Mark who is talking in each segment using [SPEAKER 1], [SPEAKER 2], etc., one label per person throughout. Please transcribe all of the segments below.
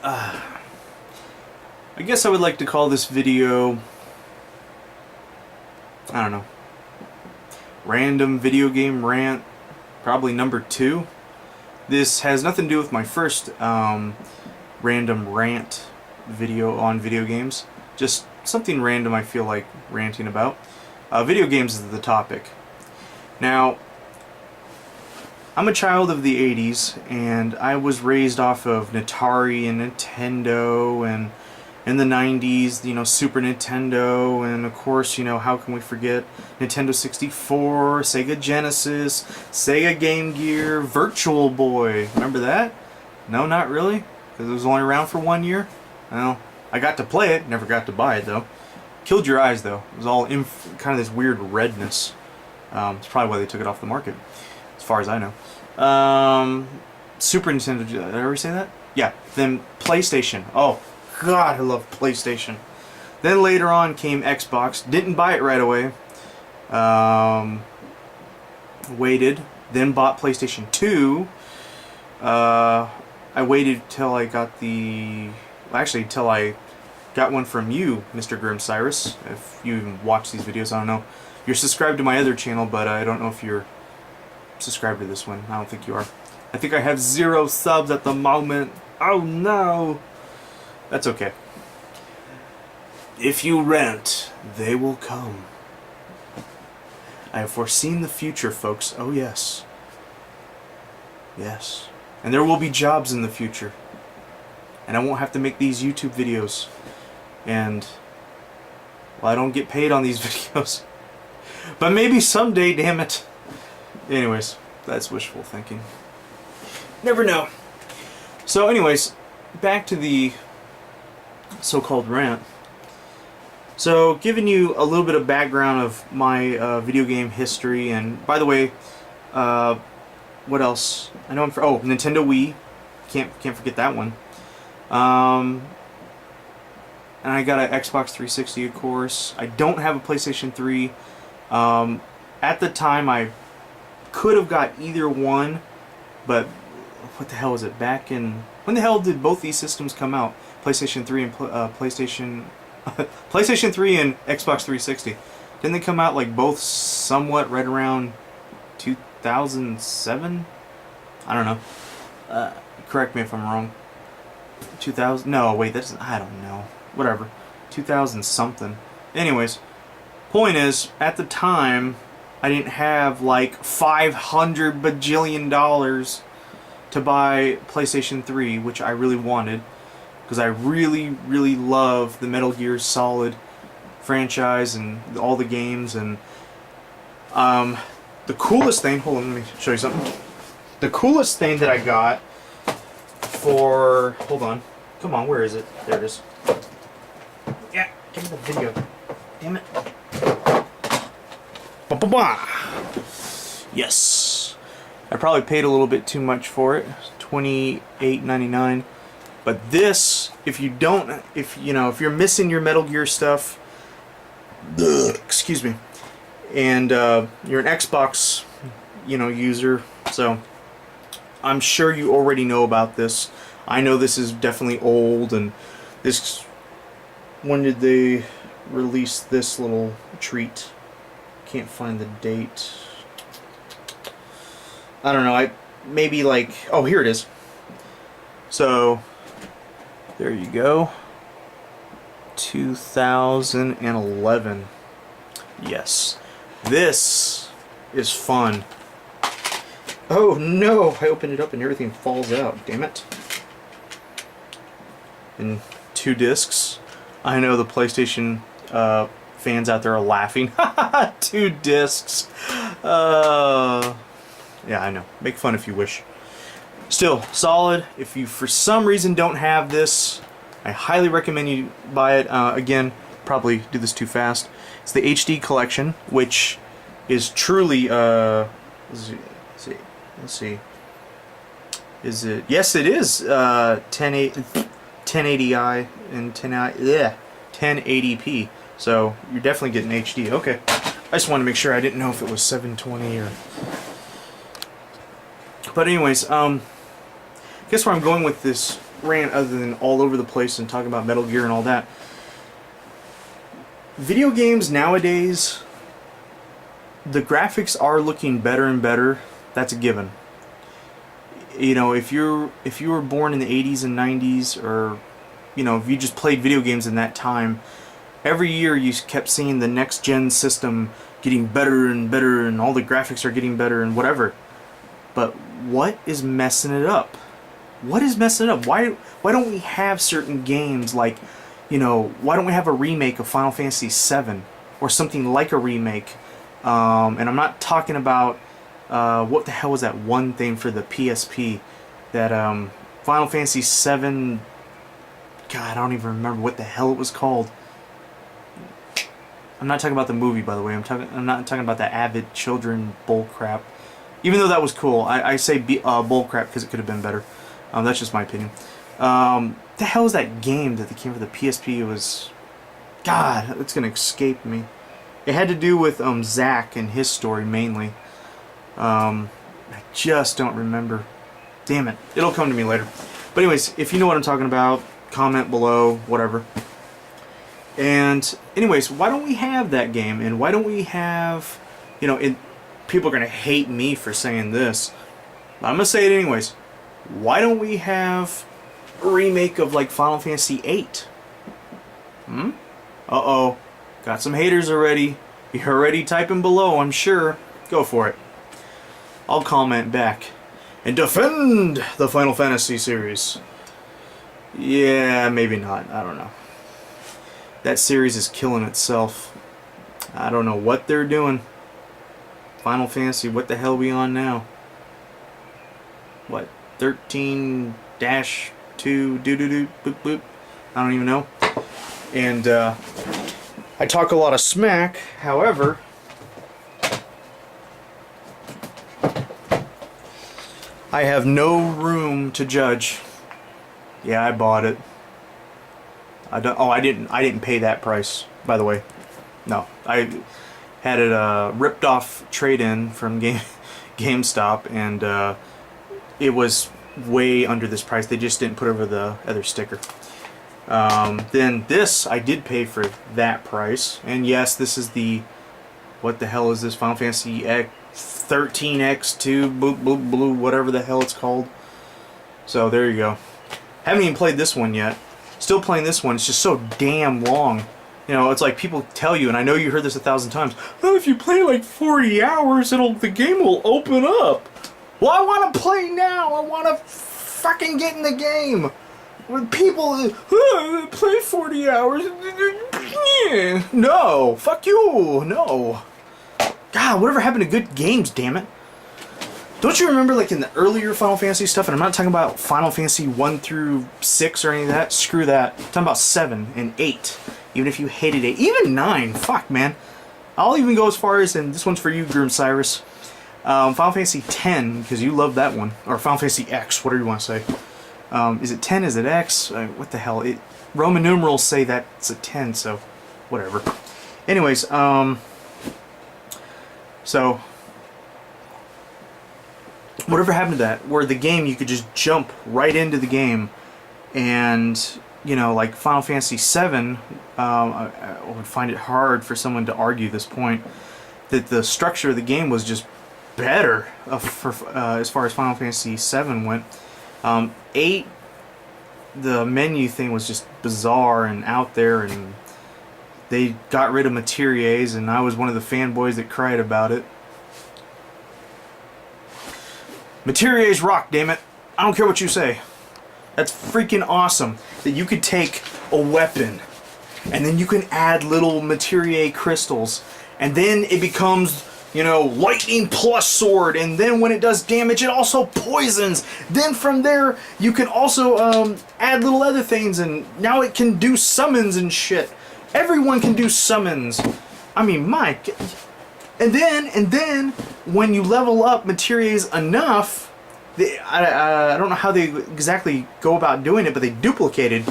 [SPEAKER 1] I guess I would like to call this video, I don't know, random video game rant, probably number 2. This has nothing to do with my first random rant video on video games. Just something random I feel like ranting about. Video games is the topic. Now, I'm a child of the 80s, and I was raised off of Atari and Nintendo, and in the 90s, you know, Super Nintendo, and of course, you know, how can we forget Nintendo 64, Sega Genesis, Sega Game Gear, Virtual Boy. Remember that? No, not really, because it was only around for 1 year. Well, I got to play it, never got to buy it though. Killed your eyes though. It was all in kind of this weird redness. It's probably why they took it off the market, as far as I know. Super Nintendo, did I ever say that? Yeah. Then PlayStation. Oh God, I love PlayStation. Then later on came Xbox. Didn't buy it right away. Waited. Then bought PlayStation 2. I waited till I got till I got one from you, Mr. Grim Cyrus. If you even watch these videos, I don't know. You're subscribed to my other channel, but I don't know if you're subscribed to this one. I don't think you are. I think I have 0 subs at the moment. Oh no! That's okay. If you rent, they will come. I have foreseen the future, folks. Oh yes. Yes. And there will be jobs in the future. And I won't have to make these YouTube videos. And, well, I don't get paid on these videos. But maybe someday, damn it. Anyways, that's wishful thinking. Never know. So anyways, back to the so-called rant. So, giving you a little bit of background of my video game history, and by the way, what else? I know Nintendo Wii. Can't forget that one. And I got an Xbox 360, of course. I don't have a PlayStation 3. At the time, I could have got either one, but what the hell was it? Back in... When the hell did both these systems come out? PlayStation 3 and PlayStation 3 and Xbox 360. Didn't they come out like both somewhat right around 2007? I don't know. Correct me if I'm wrong. 2000? No, wait, that's... I don't know. Whatever. 2000 something. Anyways, point is, at the time, I didn't have like $500 bajillion to buy PlayStation 3, which I really wanted, because I really, really love the Metal Gear Solid franchise and all the games. And the coolest thing, hold on, let me show you something. The coolest thing that I got for, hold on, come on, where is it? There it is. Yeah, give me the video. Damn it. Yes. I probably paid a little bit too much for it. $28.99. But this, if you're missing your Metal Gear stuff, excuse me, and you're an Xbox, user, so I'm sure you already know about this. I know this is definitely old, and this, when did they release this little treat? Can't find the date. I don't know, maybe like, oh, here it is. So, there you go. 2011. Yes. This is fun. Oh no, I opened it up and everything falls out, damn it. And 2 discs. I know the PlayStation fans out there are laughing. 2 discs. Yeah, I know. Make fun if you wish. Still, solid. If you for some reason don't have this, I highly recommend you buy it. Again, probably do this too fast. It's the HD collection, which is truly, let's see. Is it? Yes, it is 1080i and 1080p. So you're definitely getting HD. Okay. I just wanted to make sure. I didn't know if it was 720 or... But anyways, guess where I'm going with this rant other than all over the place and talking about Metal Gear and all that. Video games nowadays, the graphics are looking better and better. That's a given. You know, if you were born in the 80s and 90s, or you know, if you just played video games in that time, every year you kept seeing the next gen system getting better and better, and all the graphics are getting better and whatever. But what is messing it up? What is messing it up? Why don't we have certain games like, you know, why don't we have a remake of Final Fantasy VII or something like a remake? And I'm not talking about what the hell was that one thing for the PSP that Final Fantasy VII. God, I don't even remember what the hell it was called. I'm not talking about the movie, by the way. I'm not talking about that Avid Children bull crap. Even though that was cool, I say bull crap because it could have been better. That's just my opinion. The hell is that game that came for the PSP? It was, God, it's gonna escape me. It had to do with Zack and his story mainly. I just don't remember. Damn it, it'll come to me later. But anyways, if you know what I'm talking about, comment below, whatever. And anyways, why don't we have that game? And why don't we have, you know, people are going to hate me for saying this, but I'm going to say it anyways. Why don't we have a remake of like Final Fantasy VIII? Uh-oh. Got some haters already. You're already typing below, I'm sure. Go for it. I'll comment back and defend the Final Fantasy series. Yeah, maybe not. I don't know. That series is killing itself. I don't know what they're doing. Final Fantasy, what the hell are we on now? What? 13-2 doo-doo-doo boop boop? I don't even know. And I talk a lot of smack, however, I have no room to judge. Yeah, I bought it. I didn't pay that price, by the way. No, I had it ripped off trade-in from GameStop, and it was way under this price. They just didn't put over the other sticker. Then this, I did pay for that price, and yes, this is the, what the hell is this, Final Fantasy 13X2, blue, whatever the hell it's called. So there you go. Haven't even played this one yet. Still playing this one. It's just so damn long. You know, it's like people tell you, and I know you heard this 1,000 times, oh, if you play like 40 hours, the game will open up. Well, I want to play now. I want to fucking get in the game. When people play 40 hours, no, fuck you, no. God, whatever happened to good games, damn it? Don't you remember, like, in the earlier Final Fantasy stuff, and I'm not talking about Final Fantasy 1 through 6 or any of that, screw that. I'm talking about 7 and 8, even if you hated 8. Even 9, fuck, man. I'll even go as far as, and this one's for you, Grim Cyrus, Final Fantasy 10, because you love that one, or Final Fantasy X, whatever you want to say. Is it 10, is it X? What the hell? Roman numerals say that it's a 10, so whatever. Anyways, so whatever happened to that, where the game, you could just jump right into the game, and, you know, like Final Fantasy VII, I would find it hard for someone to argue this point, that the structure of the game was just better as far as Final Fantasy VII went. 8, the menu thing was just bizarre and out there, and they got rid of Materials, and I was one of the fanboys that cried about it. Materials rock, damn it. I don't care what you say. That's freaking awesome that you could take a weapon and then you can add little Materia crystals, and then it becomes, you know, lightning plus sword, and then when it does damage, it also poisons. Then from there, you can also add little other things, and now it can do summons and shit. Everyone can do summons. I mean, Mike. And then when you level up Materials enough, I don't know how they exactly go about doing it, but they duplicated.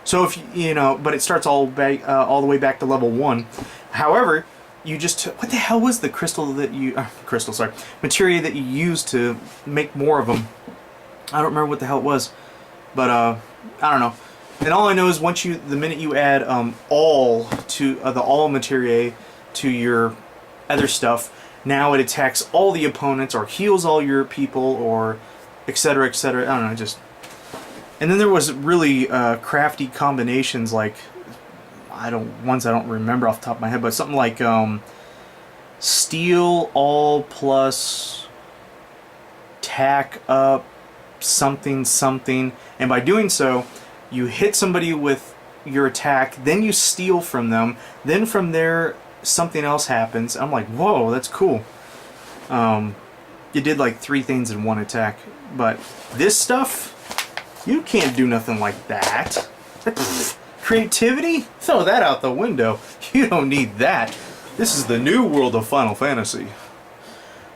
[SPEAKER 1] So if you know, but it starts all the way back to level 1. However, you just, what the hell was the crystal that you, materia that you used to make more of them? I don't remember what the hell it was. But I don't know. And all I know is the minute you add all to the all materia to your other stuff, now it attacks all the opponents or heals all your people or etc. etc. I don't know, just. And then there was really crafty combinations like ones I don't remember off the top of my head, but something like steel all plus tack up something something, and by doing so you hit somebody with your attack, then you steal from them, then from there something else happens. I'm like, whoa, that's cool. You did like 3 things in one attack, but this stuff, you can't do nothing like that. Creativity? Throw that out the window. You don't need that. This is the new world of Final Fantasy.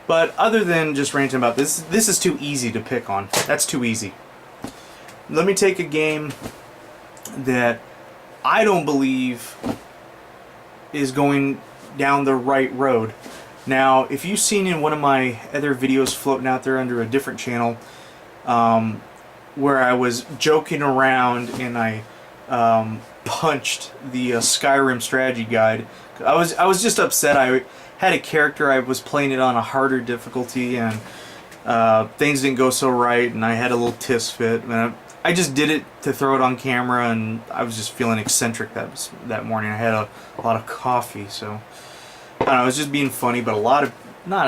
[SPEAKER 1] But other than just ranting about this is too easy to pick on. That's too easy. Let me take a game that I don't believe is going down the right road. Now, if you've seen in one of my other videos floating out there under a different channel, where I was joking around and I punched the Skyrim strategy guide, I was just upset. I had a character, I was playing it on a harder difficulty, and things didn't go so right, and I had a little tis fit. And I just did it to throw it on camera, and I was just feeling eccentric that morning. I had a lot of coffee, so I don't know, it was just being funny. But I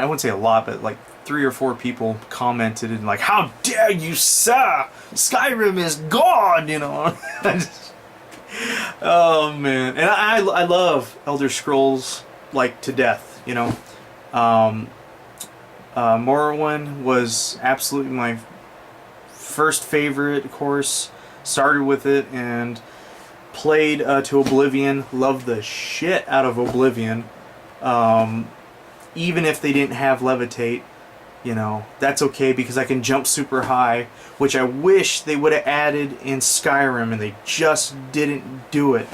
[SPEAKER 1] wouldn't say a lot, but like 3 or 4 people commented and like, "How dare you, sir? Skyrim is gone!" You know. Oh man, and I love Elder Scrolls like to death. You know, Morrowind was absolutely my first favorite, of course. Started with it and played to Oblivion. Loved the shit out of Oblivion. Even if they didn't have levitate, you know, that's okay because I can jump super high, which I wish they would have added in Skyrim, and they just didn't do it.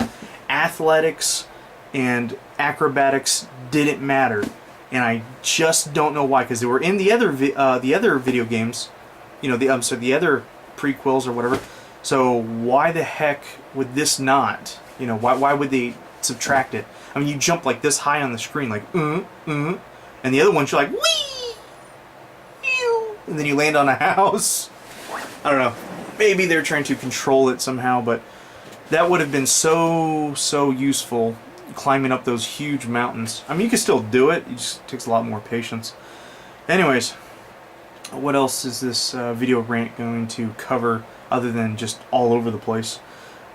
[SPEAKER 1] Athletics and acrobatics didn't matter, and I just don't know why, because they were in the other video games, you know, the other prequels or whatever. So why the heck would this not? You know, why would they subtract it? I mean, you jump like this high on the screen, like and the other ones you're like wee, and then you land on a house. I don't know. Maybe they're trying to control it somehow, but that would have been so useful, climbing up those huge mountains. I mean, you can still do it. It just takes a lot more patience. Anyways, what else is this video rant going to cover other than just all over the place?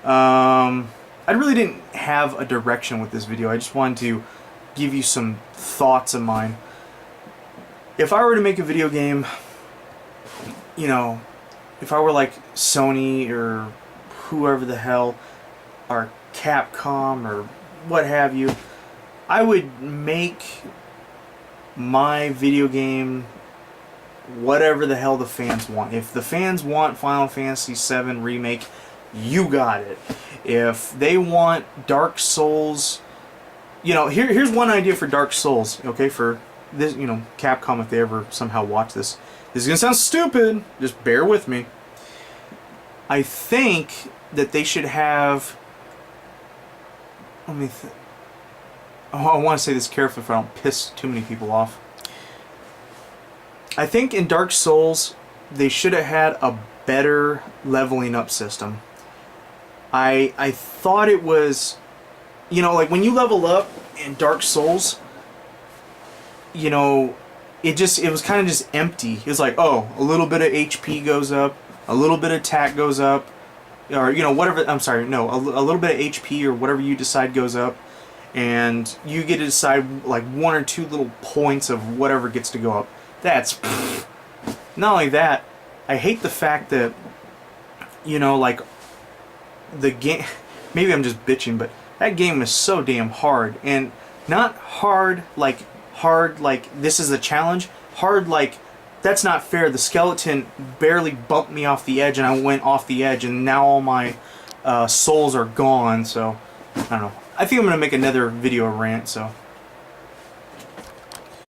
[SPEAKER 1] I really didn't have a direction with this video. I just wanted to give you some thoughts of mine. If I were to make a video game, you know, if I were like Sony or whoever the hell, or Capcom or what have you, I would make my video game whatever the hell the fans want. If the fans want Final Fantasy VII Remake, you got it. If they want Dark Souls, you know, here's one idea for Dark Souls, okay, for this, you know, Capcom, if they ever somehow watch this. This is going to sound stupid, just bear with me. I think that they should have, let me I want to say this carefully if I don't piss too many people off. I think in Dark Souls, they should have had a better leveling up system. I thought it was, you know, like when you level up in Dark Souls, you know, it was kind of just empty. It was like, oh, a little bit of HP goes up, a little bit of attack goes up, or, you know, whatever, I'm sorry, no, a little bit of HP or whatever you decide goes up, and you get to decide like 1 or 2 little points of whatever gets to go up. That's, not only that, I hate the fact that, you know, like, the game, maybe I'm just bitching, but that game is so damn hard, and not hard like this is a challenge, hard like that's not fair. The skeleton barely bumped me off the edge and I went off the edge, and now all my souls are gone. So I don't know, I think I'm gonna make another video rant, so